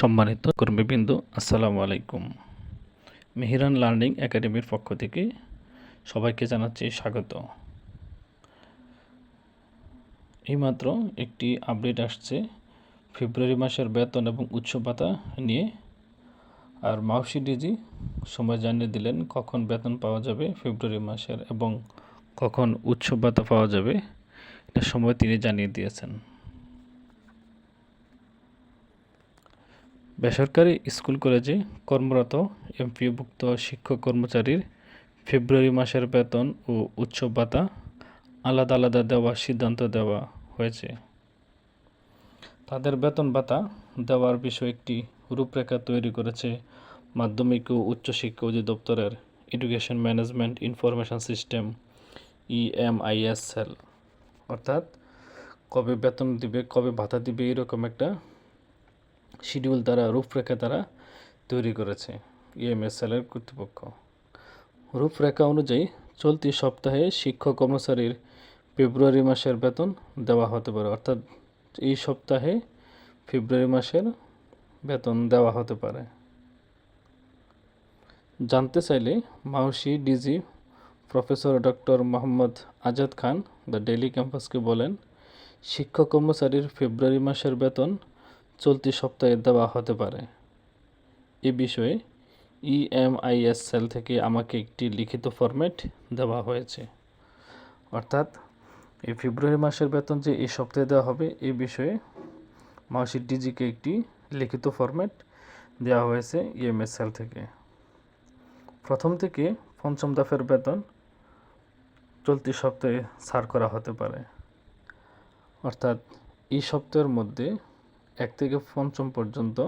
সম্মানিত কর্মীবৃন্দ, আসসালামু আলাইকুম। মেহেরান লার্নিং একাডেমির পক্ষ থেকে সবাইকে জানাচ্ছি স্বাগত। এইমাত্র একটি আপডেট আসছে ফেব্রুয়ারি মাসের বেতন এবং উৎসব ভাতা নিয়ে। আর মাউসি ডিজি সময় জানিয়ে দিলেন কখন বেতন পাওয়া যাবে ফেব্রুয়ারি মাসের এবং কখন উৎসব ভাতা পাওয়া যাবে, এটা সময় তিনি জানিয়ে দিয়েছেন। বেসরকারি স্কুল কলেজে কর্মরত এমপিওভুক্ত শিক্ষক কর্মচারীর ফেব্রুয়ারি মাসের বেতন ও উৎসব ভাতা আলাদা আলাদা দেওয়ার সিদ্ধান্ত দেওয়া হয়েছে। তাদের বেতন ভাতা দেওয়ার বিষয়ে একটি রূপরেখা তৈরি করেছে মাধ্যমিক ও উচ্চশিক্ষা অধিদপ্তরের education management information system EMIS সেল। অর্থাৎ কবে বেতন দিবে, কবে ভাতা দিবে, এরকম একটা শিডিউল তারা, রূপরেখা তারা তৈরি করেছে EMIS সেলের কর্তৃপক্ষ। রূপরেখা অনুযায়ী চলতি সপ্তাহে শিক্ষক কর্মচারীর ফেব্রুয়ারি মাসের বেতন দেওয়া হতে পারে। অর্থাৎ এই সপ্তাহে ফেব্রুয়ারি মাসের বেতন দেওয়া হতে পারে। জানতে চাইলে মাউসি DG professor doctor Mohammad Azad Khan the daily ক্যাম্পাসকে বলেন, শিক্ষক কর্মচারীর ফেব্রুয়ারি মাসের বেতন চলতি সপ্তাহে দেওয়া হতে পারে। এ বিষয়ে EMIS সেল থেকে আমাকে একটি লিখিত ফরম্যাট দেওয়া হয়েছে। অর্থাৎ এই ফেব্রুয়ারি মাসের বেতন যে এই সপ্তাহে দেওয়া হবে, এই বিষয়ে মাউসি ডিজিকে একটি লিখিত ফরম্যাট দেওয়া হয়েছে EMIS সেল থেকে। প্রথম থেকে পঞ্চম দফার বেতন চলতি সপ্তাহে ছাড় করা হতে পারে। অর্থাৎ এই সপ্তাহের মধ্যে 1 থেকে 5 পর্যন্ত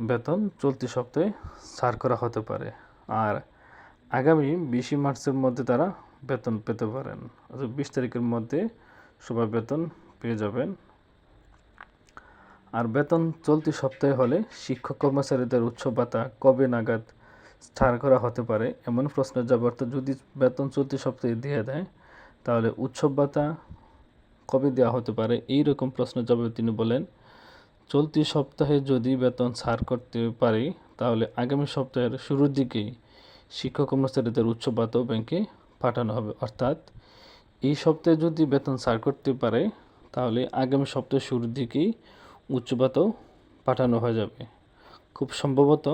বেতন চলতি সপ্তাহে ছাড় করা হতে পারে। আর আগামী 20 মার্চের মধ্যে তারা বেতন পেতে পারেন। অর্থাৎ 20 তারিখের মধ্যে সবাই বেতন পেয়ে যাবেন। আর বেতন চলতি সপ্তাহে হলে শিক্ষক কর্মচারীদের উৎসব ভাতা কবে নাগাদ ছাড় করা হতে পারে, এমন প্রশ্নের জবাব, অর্থাৎ যদি বেতন চলতি সপ্তাহে দিয়ে দেয় তাহলে উৎসব ভাতা কবে দেওয়া হতে পারে, এই রকম প্রশ্নের জবাবে তিনি বলেন, চলতি সপ্তাহে যদি বেতন ছাড় করতে পারি তাহলে আগামী সপ্তাহের শুরুর দিকেই শিক্ষক কর্মচারীদের উৎসব ভাতাও ব্যাংকে পাঠানো হবে। অর্থাৎ এই সপ্তাহে যদি বেতন ছাড় করতে পারে তাহলে আগামী সপ্তাহের শুরুর দিকেই উৎসব ভাতাও পাঠানো হয়ে যাবে। খুব সম্ভবত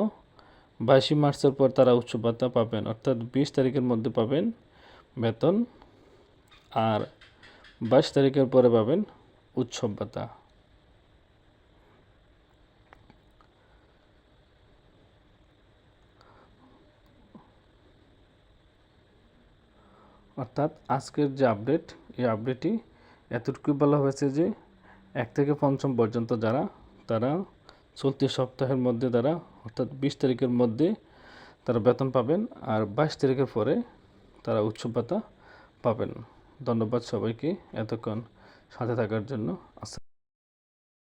22 মার্চের পর তারা উৎসব ভাতা পাবেন। অর্থাৎ 20 তারিখের মধ্যে পাবেন বেতন, আর 22 তারিখের পরে পাবেন উৎসব ভাতা। অর্থাৎ আজকের যে আপডেট, এই আপডেটটি এতটুকুই বলা হয়েছে যে 1 থেকে 5 পর্যন্ত তারা চলতি সপ্তাহের মধ্যে অর্থাৎ 20 তারিখের মধ্যে তারা বেতন পাবেন, আর 22 তারিখের পরে তারা উৎসব ভাতা পাবেন। ধন্যবাদ সবাইকে এতক্ষণ সাথে থাকার জন্য।